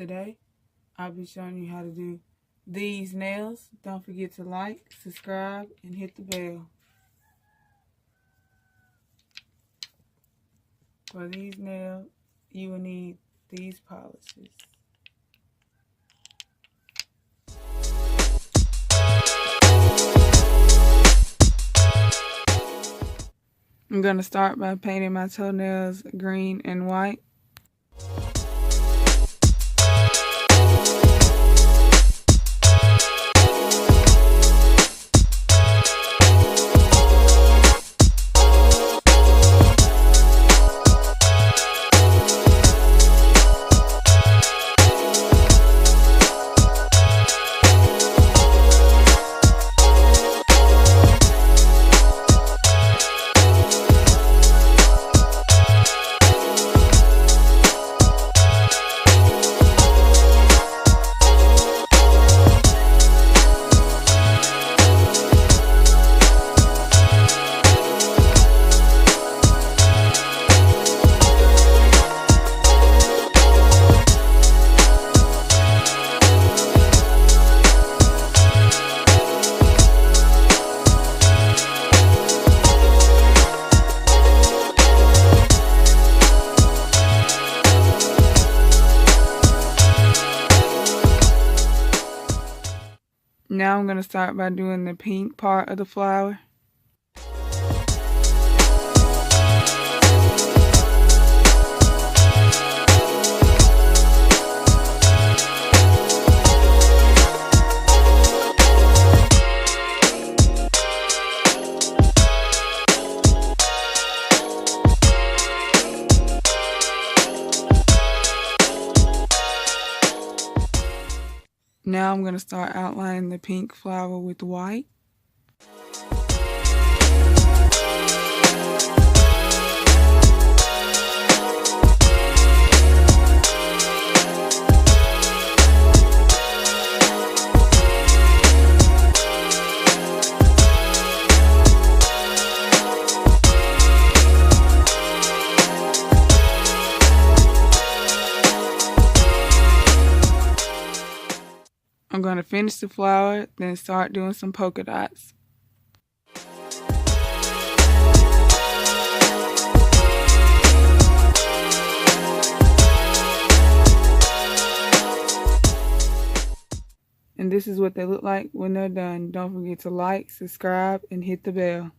Today, I'll be showing you how to do these nails. Don't forget to like, subscribe, and hit the bell. For these nails, you will need these polishes. I'm going to start by painting my toenails green and white. Now I'm going to start by doing the pink part of the flower. Now I'm going to start outlining the pink flower with white. I'm going to finish the flower, then start doing some polka dots. And this is what they look like when they're done. Don't forget to like, subscribe, and hit the bell.